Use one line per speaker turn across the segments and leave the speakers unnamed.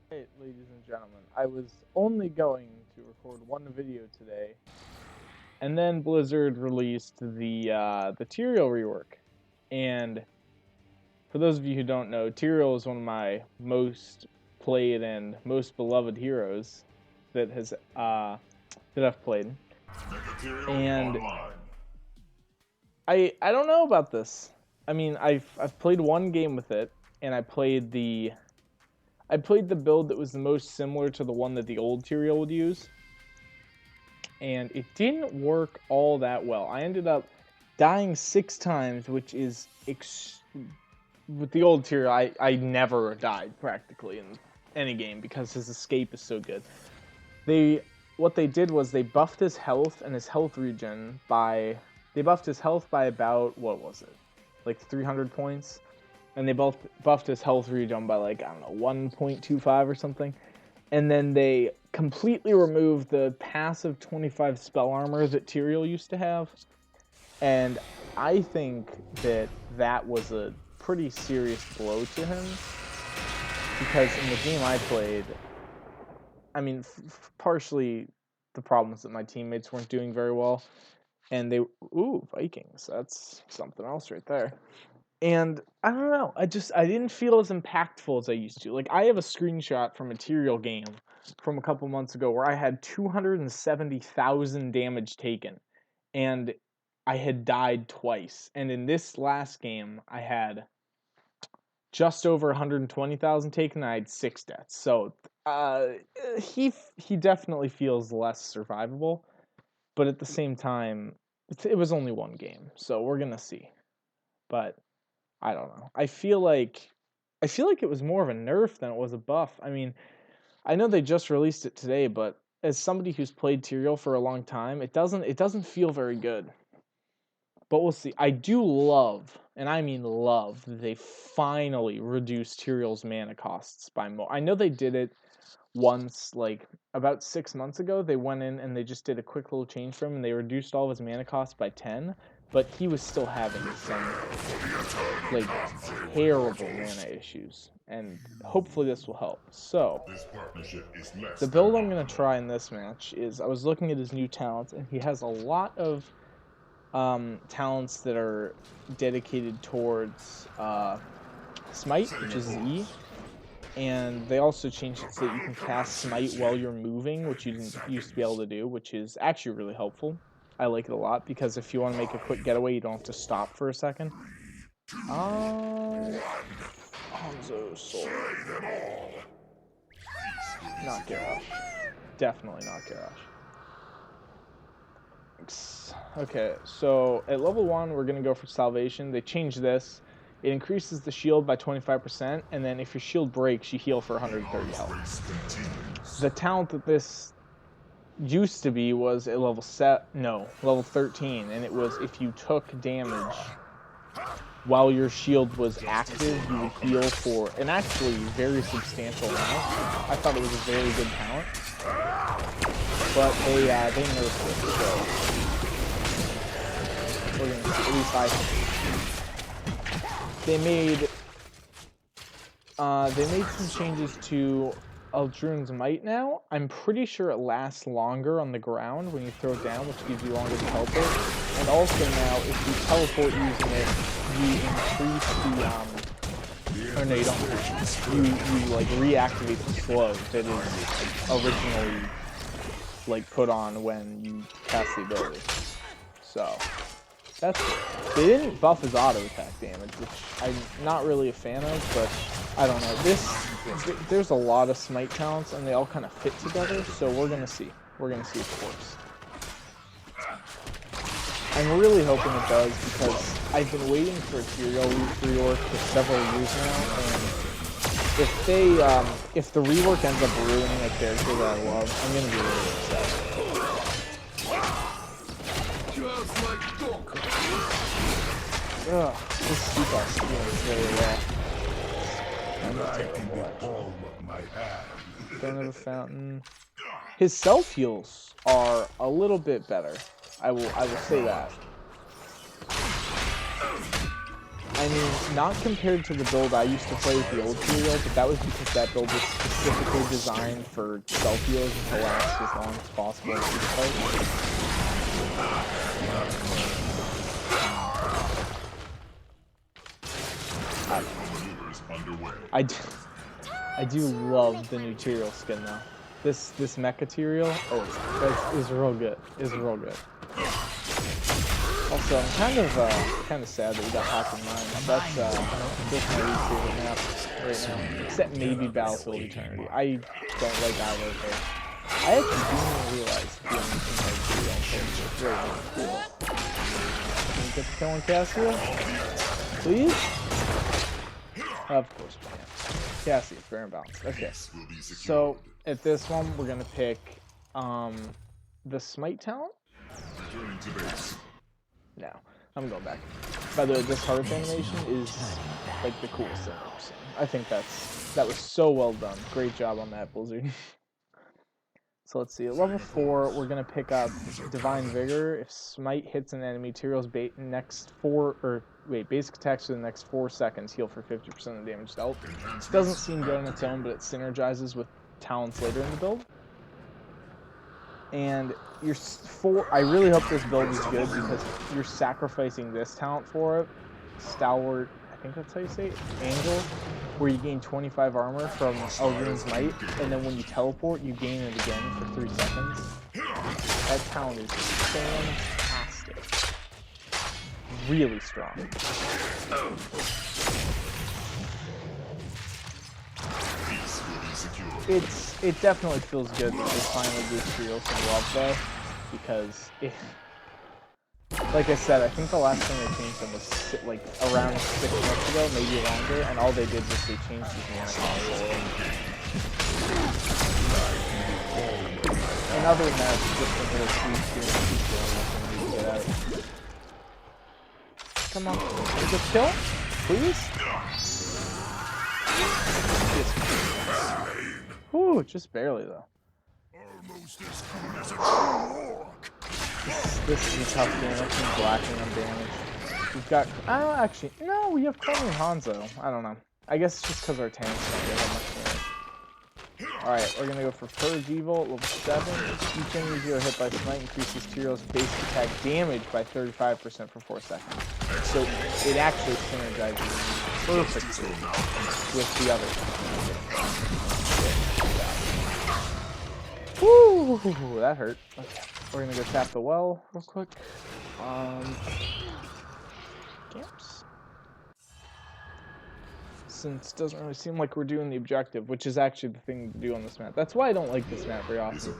Hey, ladies and gentlemen, I was only going to record one video today, and then Blizzard released the Tyrael rework. And for those of you who don't know, Tyrael is one of my most played and most beloved heroes that I've played. And I don't know about this. I mean, I've played one game with it, and I played the build that was the most similar to the one that the old Tyrael would use, and it didn't work all that well. I ended up dying 6 times, which is with the old Tyrael, I never died practically in any game because his escape is so good. What they did was they buffed his health and his health regen by about, what was it, like 300 points. And they both buffed his health regen by, like, I don't know, 1.25 or something. And then they completely removed the passive 25 spell armor that Tyrael used to have. And I think that was a pretty serious blow to him. Because in the game I played, I mean, partially the problems that my teammates weren't doing very well. And Vikings. That's something else right there. And I don't know, I didn't feel as impactful as I used to. Like, I have a screenshot from a Tyrael game from a couple months ago where I had 270,000 damage taken, and I had died twice. And in this last game, I had just over 120,000 taken, and I had 6 deaths. So he definitely feels less survivable, but at the same time, it was only one game, so we're gonna see. But I don't know. I feel like it was more of a nerf than it was a buff. I mean, I know they just released it today, but as somebody who's played Tyrael for a long time, it doesn't feel very good. But we'll see. I do love, and I mean love, that they finally reduced Tyrael's mana costs by more. I know they did it once, like about 6 months ago. They went in and they just did a quick little change for him, and they reduced all of his mana costs by 10. But he was still having some, like, terrible mana issues, and hopefully this will help. So, the build I'm going to try in this match is, I was looking at his new talents, and he has a lot of talents that are dedicated towards Smite, which is E, and they also changed it so that you can cast Smite while you're moving, which you didn't used to be able to do, which is actually really helpful. I like it a lot, because if you want to make a quick getaway, you don't have to stop for a second. Hanzo Sword. Not Garrosh. Definitely not Garrosh. Okay, so at level 1, we're going to go for Salvation. They changed this. It increases the shield by 25%, and then if your shield breaks, you heal for 130 health. The talent that this used to be was at level 13, and it was if you took damage while your shield was active, you would heal for an actually very substantial amount. I thought it was a very good talent, but they nerfed it, so we're gonna see. At least I think they made some changes to Aldruin's Might now. I'm pretty sure it lasts longer on the ground when you throw it down, which gives you longer to teleport. And also now, if you teleport using it, you increase the, or no, you don't. You like reactivate the slow that is originally like put on when you cast the ability. So that's good. They didn't buff his auto attack damage, which I'm not really a fan of, but I don't know. There's a lot of Smite talents, and they all kind of fit together, so we're gonna see. We're gonna see if it works. I'm really hoping it does, because I've been waiting for a Tyrael rework for several years now, and if the rework ends up ruining a character that I love, I'm gonna be really upset. Ugh, this Seagull steal is very well. Don't have a fountain. His self heals are a little bit better. I will say that. I mean, not compared to the build I used to play with the old Tyrael, but that was because that build was specifically designed for self heals to last as long as possible in each fight. I do love the new Tyrael skin though. This mecha Tyrael, is real good. Is real good. Also, I'm kind of sad that we got Hawk in Mine. That's my least favorite map right now, except maybe Battlefield Eternity. I don't like either of those. I actually didn't realize the only thing I do on Forge is right now. Can we get the kill on Cassia? Please? Of course we can. Cassia, fair and balanced. Okay. So at this one, we're gonna pick the Smite talent. No, I'm going back. By the way, this hearth animation is like the coolest thing I've ever seen. I think that was so well done. Great job on that, Blizzard. So let's see. At level 4, we're gonna pick up Divine Vigor. If Smite hits an enemy, Tyrael's basic attacks for the next 4 seconds heal for 50% of the damage dealt. This doesn't seem good on its own, but it synergizes with talents later in the build. And I really hope this build is good because you're sacrificing this talent for it. Stalwart, I think that's how you say it, Angel, where you gain 25 armor from Elgrin's Might, and then when you teleport, you gain it again for 3 seconds. That talent is fantastic. Really strong. It definitely feels good that they finally gave Tyrael some love though, because like I said, I think the last time they changed them was like around 6 months ago, maybe longer, and all they did was they changed his mana console. And other than that, it's just a little tweak here and tweak there, and nothing we can get out. Come on, just kill, please. Whew, just barely though. This is a tough game. I've been blacking on damage. We've got. Actually, no, we have Chromi and Hanzo. I don't know. I guess it's just because our tanks don't get that much damage. Alright, we're gonna go for Purge Evil at level 7. Each enemy hero hit by Smite increases Tyrael's basic attack damage by 35% for 4 seconds. So it actually synergizes perfectly with the other one. Woo! That hurt. Okay. We're gonna go tap the well real quick. Camps. Since it doesn't really seem like we're doing the objective, which is actually the thing to do on this map. That's why I don't like this map very often.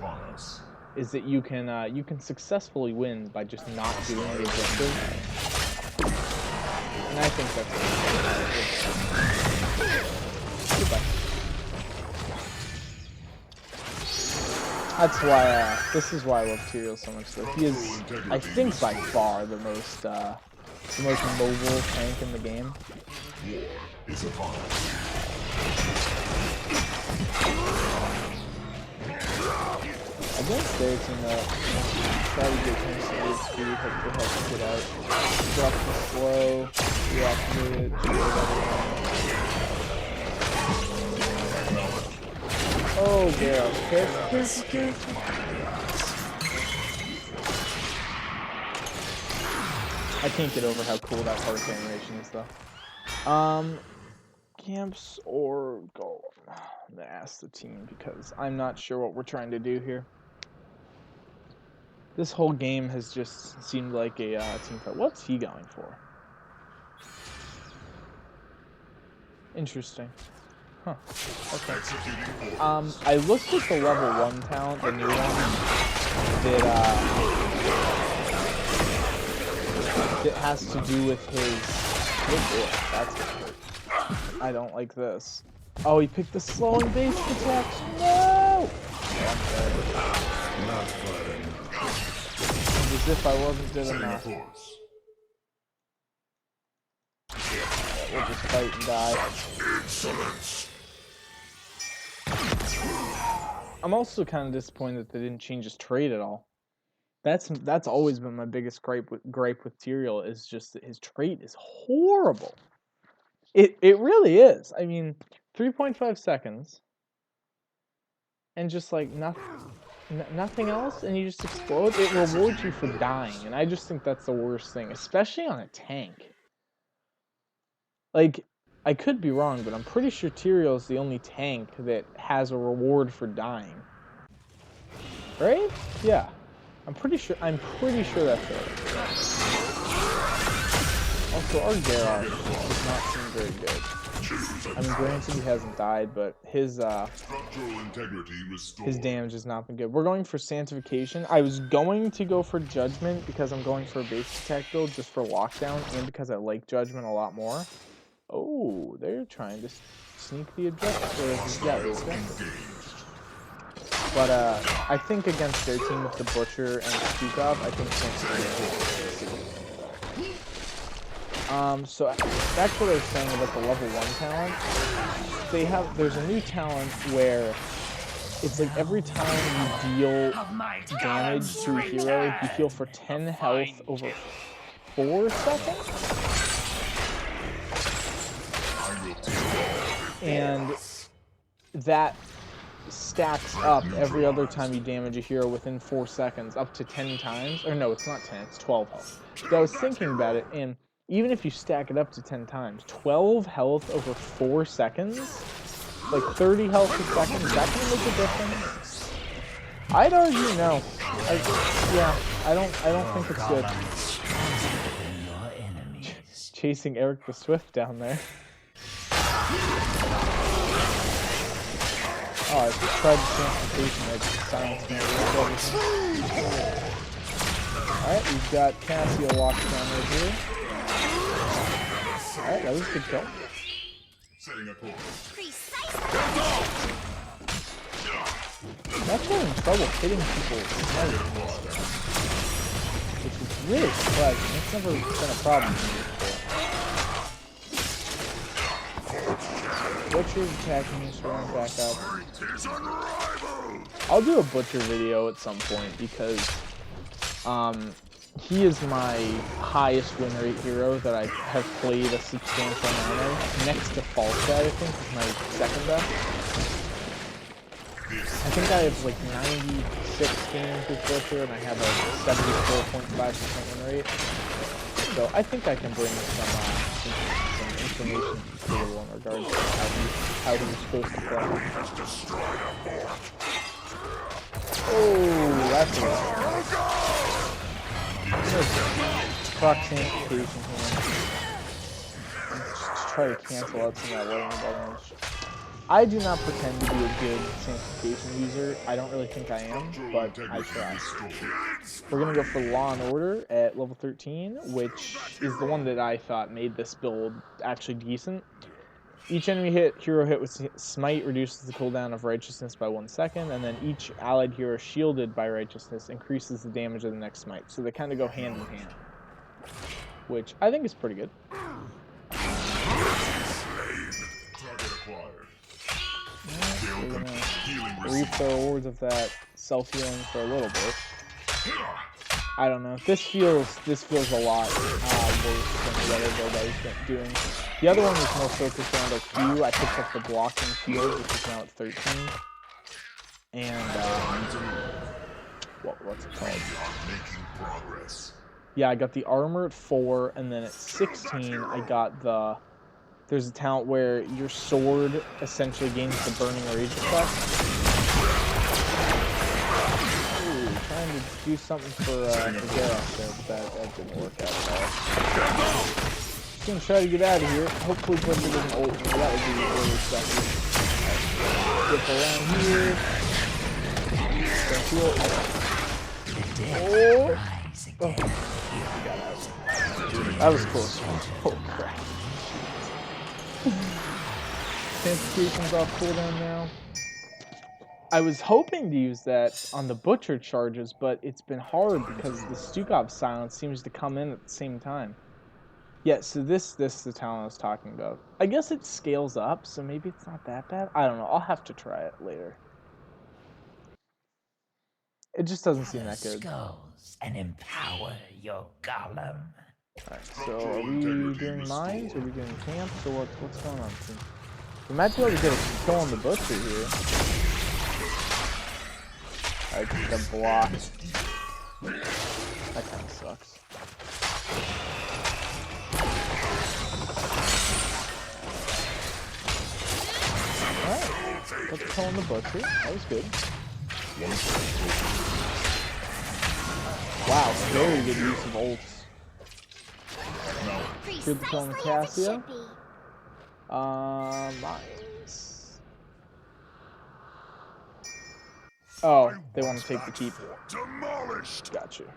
Is that you can successfully win by just not doing the objective. And I think that's goodbye. That's why, this is why I love Tyrael so much, though. He is, I think, by far the most mobile tank in the game. Against their team, try to get him some good speed, hopefully help him get out. Drop the slow, reactivate it, shield everyone. Oh, Geralt. Careful. I can't get over how cool that hearth animation is, though. Camps or gold? I'm gonna ask the team because I'm not sure what we're trying to do here. This whole game has just seemed like a team fight. What's he going for? Interesting. Huh. Okay. I looked at the level 1 talent, the new one, that has to do with his... Good boy, that's gonna hurt. I don't like this. Oh, he picked the slowing basic attacks. No! As if I wasn't good enough. We'll just fight and die. I'm also kind of disappointed that they didn't change his trade at all. That's always been my biggest gripe with Tyrael, is just that his trait is horrible. It really is. I mean, 3.5 seconds, and just like nothing else, and you just explode. It rewards you for dying, and I just think that's the worst thing, especially on a tank. Like, I could be wrong, but I'm pretty sure Tyrael is the only tank that has a reward for dying. Right? Yeah. I'm pretty sure that's it. Also, our Garrosh does not seem very good. I mean, granted he hasn't died, but his damage has not been good. We're going for Sanctification. I was going to go for Judgment because I'm going for a base attack build just for lockdown, and because I like Judgment a lot more. Oh, they're trying to sneak the objective. Yeah, the objective. But I think against their team with the Butcher and Stukov, I think Sanctification is so back to what I was saying about the level 1 talent. There's a new talent where it's like every time you deal damage to a hero, you heal for 10 health over 4 seconds. And that stacks up every other time you damage a hero within 4 seconds, up to 10 times. Or no, it's not 10, it's 12 health. So I was thinking about it, and even if you stack it up to 10 times, 12 health over 4 seconds, like 30 health a second, is that going to make a difference? I'd argue no. I don't think it's good. Chasing Eric the Swift down there. Oh, I tried the Sanctification, like silence me. Alright, we've got Cassio locked down right here. Alright, that was a good kill. I'm actually having trouble hitting people with sniper, which is really surprising. That's never been a problem for me before. Butcher's attacking me, so we're back up. I'll do a Butcher video at some point because he is my highest win rate hero that I have played a substantial amount of. Next to Falstad, I think, is my second best. I think I have like 96 games with Butcher, and I have a 74.5% win rate. So I think I can bring some information to the table in regards to how he's supposed to play. Oh, that's a proc Sanctification here. Just try to cancel out some of that lightning damage. I do not pretend to be a good Sanctification user. I don't really think I am, but I try. We're going to go for Law and Order at level 13, which is the one that I thought made this build actually decent. Each enemy hero hit with Smite reduces the cooldown of Righteousness by 1 second, and then each allied hero shielded by Righteousness increases the damage of the next Smite. So they kind of go hand in hand, which I think is pretty good. We're gonna reap the rewards of that self-healing for a little bit. I don't know. This feels a lot worse than the other build I was doing. The other one was more focused around a Q. I picked up the blocking field, which is now at 13. And what's it called? Yeah, I got the armor at 4, and then at 16 I got the. There's a talent where your sword essentially gains the Burning Rage effect. Ooh, trying to do something for Garrosh there, but that didn't work out at all. Just gonna try to get out of here. Hopefully Butcher doesn't ult me. That would be really sucky. Right. Get around here. Don't you ult me. Oh. Got out. That was close. Oh crap. Sanctification's off cooldown now. I was hoping to use that on the Butcher charges, but it's been hard because the Stukov silence seems to come in at the same time. Yeah, so this is the talent I was talking about. I guess it scales up, so maybe it's not that bad. I don't know. I'll have to try it later. It just doesn't seem that good.
Skulls and empower your golem.
Alright, so are we doing mines? Are we doing camps? Or what's going on? We might be able to get a kill on the butcher here. I just got blocked. That kind of sucks. Alright, got the kill on the butcher. That was good. Wow, very good use of ults. Good kill on Cassia. Mines. Oh, they want to take the keep. Got you.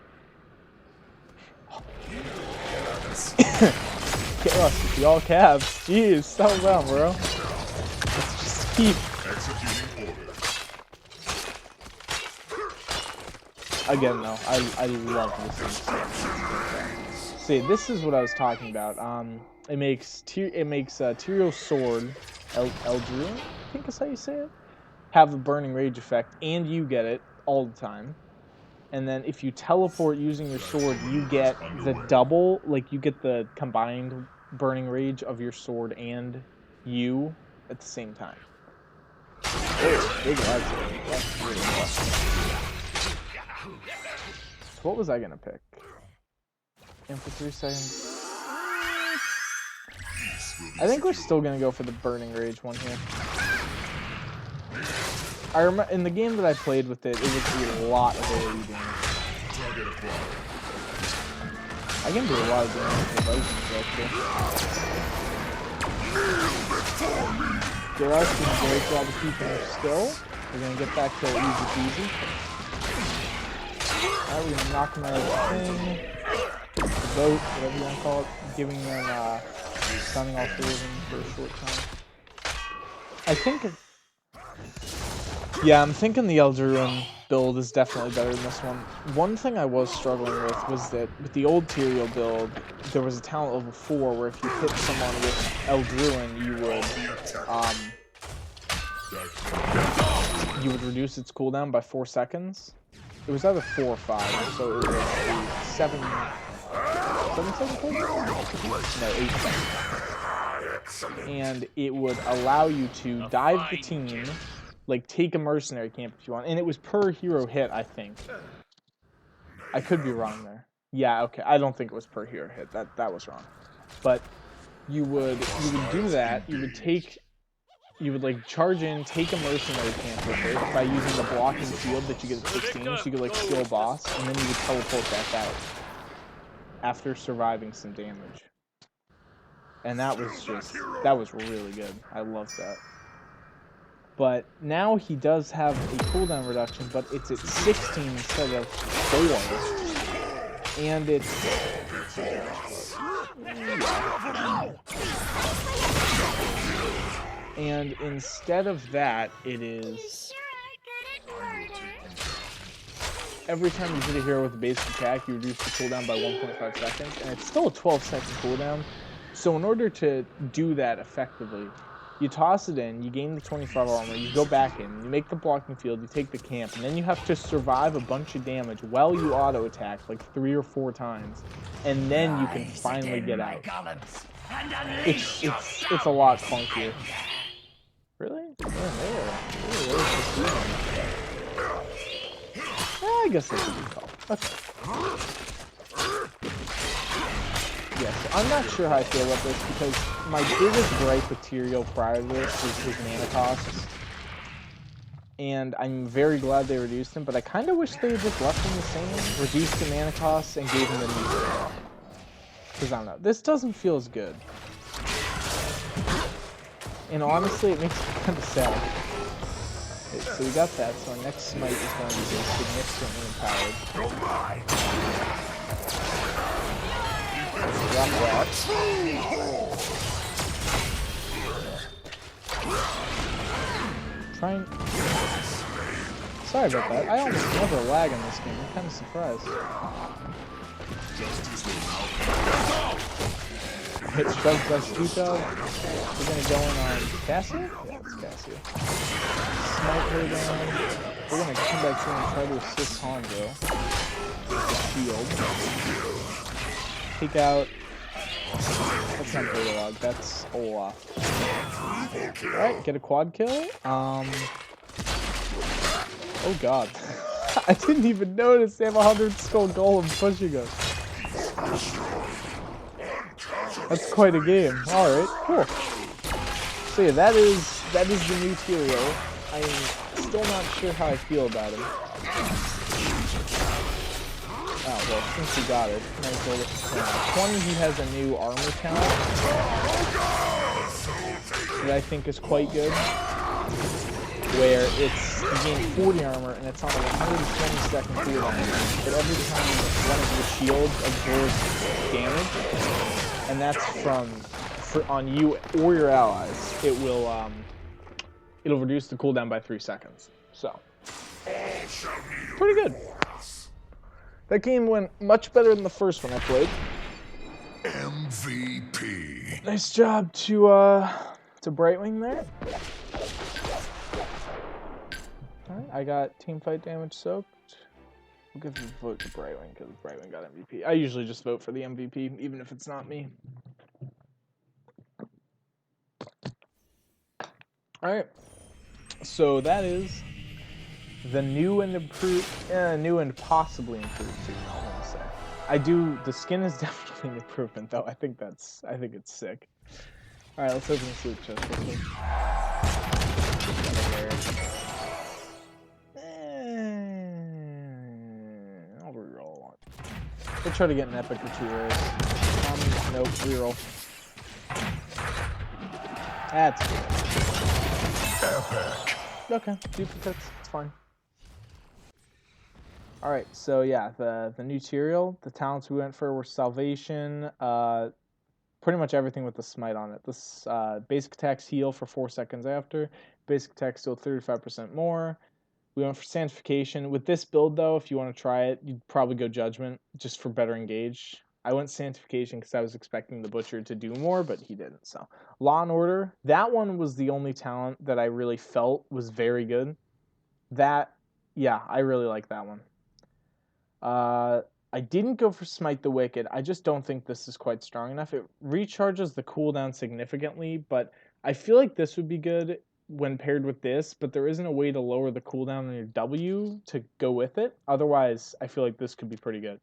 Get us with the all caps. Jeez, settle down, bro. Let's just keep. Again, though, I love this thing. See, this is what I was talking about. It makes Tyrael's sword, Eldru, I think is how you say it, have the burning rage effect, and you get it all the time. And then if you teleport using your sword, you get the double, like you get the combined burning rage of your sword and you at the same time. Oh, big lightsaber. That's really awesome. So what was I gonna pick? And for 3 seconds. I think we're still gonna go for the burning rage one here. I remember in the game that I played with it, it was a lot of AoE damage. I can do a lot of damage with Vikings actually. Gerard's doing a great job of keeping her still. We're gonna get back to easy peasy. Alright, we're gonna knock them out of the thing. The boat, whatever you want to call it. Giving them, stunning all 3 of them for a short time. I think... Yeah, I'm thinking the Eldraun build is definitely better than this one. One thing I was struggling with was that with the old Tyrael build, there was a talent level 4 where if you hit someone with Eldraun, you would reduce its cooldown by 4 seconds. It was either 4 or 5, so it was a 7 second cooldown? No, 8 seconds. And it would allow you to dive the team, like take a mercenary camp if you want, and it was per hero hit, I think. I could be wrong there. Yeah, okay. I don't think it was per hero hit. That was wrong. But you would do that. You would like charge in, take a mercenary camp with it by using the blocking field that you get at 16. So you could like kill a boss, and then you would teleport back out after surviving some damage. And that was really good. I loved that. But now he does have a cooldown reduction, but it's at 16 instead of 4. And it's... And instead of that, it is... Every time you hit a hero with a basic attack, you reduce the cooldown by 1.5 seconds, and it's still a 12-second cooldown. So in order to do that effectively, you toss it in, you gain the 25 armor, you go back in, you make the blocking field, you take the camp, and then you have to survive a bunch of damage while you auto-attack like 3 or 4 times, and then you can finally get out. It's a lot clunkier. Really? I guess that's a good call. Okay. Yes, I'm not sure how I feel about this because my biggest gripe with Tyrael prior to this is his mana costs. And I'm very glad they reduced him, but I kind of wish they had just left him the same, reduced the mana costs, and gave him the new hero. Because I don't know, this doesn't feel as good. And honestly, it makes me kind of sad. Okay, so we got that, so our next smite is going to be significantly empowered. Drop that. Sorry about that. I almost never lag in this game. I'm kind of surprised. Hit Shove Bastuto. We're going to go in on Cassia? Yeah, it's Cassia. Smite her down. We're going to come back here and try to assist Hanzo. Shield. Take out That's not data log, that's Olaf. Alright, get a quad kill. Oh god. I didn't even notice they have 100 skull golem pushing us. That's quite a game. Alright, cool. So yeah, that is the new Tyrael. I'm still not sure how I feel about him. Oh, well, since he got it, might as well look 20, he has a new armor talent that I think is quite good, where it's, you gain 40 armor, and it's on a 120-second cooldown, but every time one of your shields absorbs damage, and that's on you or your allies, it will, it'll reduce the cooldown by 3 seconds, so, pretty good. That game went much better than the first one I played.
MVP.
Nice job to Brightwing there. Alright, I got teamfight damage soaked. We'll give the vote to Brightwing because Brightwing got MVP. I usually just vote for the MVP, even if it's not me. Alright, so that is the new and improved, new and possibly improved too, I want to say. The skin is definitely an improvement though. I think it's sick. Alright, let's open the sleep chest real quick. I'll reroll one. We'll try to get an epic or 2 rares. Nope, reroll. That's good.
Epic.
Okay, duplicates, it's fine. Alright, so yeah, the new Tyrael, the talents we went for were Salvation, pretty much everything with the smite on it. This basic attacks heal for 4 seconds after, basic attacks deal 35% more. We went for Sanctification. With this build though, if you want to try it, you'd probably go Judgment, just for better engage. I went Sanctification because I was expecting the Butcher to do more, but he didn't, so. Law and Order, that one was the only talent that I really felt was very good. Yeah, I really like that one. I didn't go for Smite the Wicked. I just don't think this is quite strong enough. It recharges the cooldown significantly, but I feel like this would be good when paired with this, but there isn't a way to lower the cooldown on your W to go with it. Otherwise, I feel like this could be pretty good.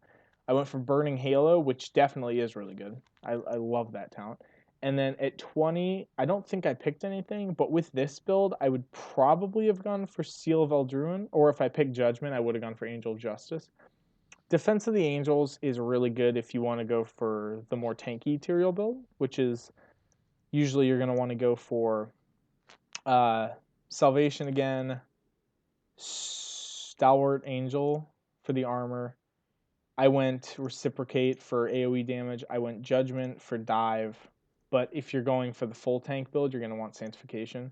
I went for Burning Halo, which definitely is really good. I love that talent. And then at 20, I don't think I picked anything, but with this build, I would probably have gone for Seal of Eldruin, or if I picked Judgment, I would have gone for Angel of Justice. Defense of the Angels is really good if you want to go for the more tanky Tyrael build, which is usually you're going to want to go for Salvation again, Stalwart Angel for the armor. I went Reciprocate for AoE damage. I went Judgment for dive. But if you're going for the full tank build, you're going to want Sanctification.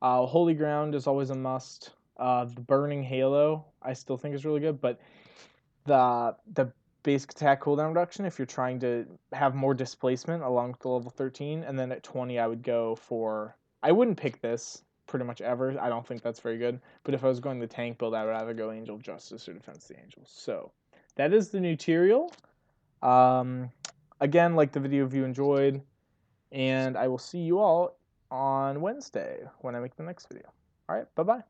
Holy Ground is always a must. The Burning Halo I still think is really good, but the basic attack cooldown reduction if you're trying to have more displacement along with the level 13, and then at 20 I would go for, I wouldn't pick this pretty much ever, I don't think that's very good, but if I was going the tank build I would either go Angel of Justice or Defense of the Angels. So that is the new Tyrael. Again, like the video if you enjoyed, and I will see you all on Wednesday when I make the next video. Alright, bye bye.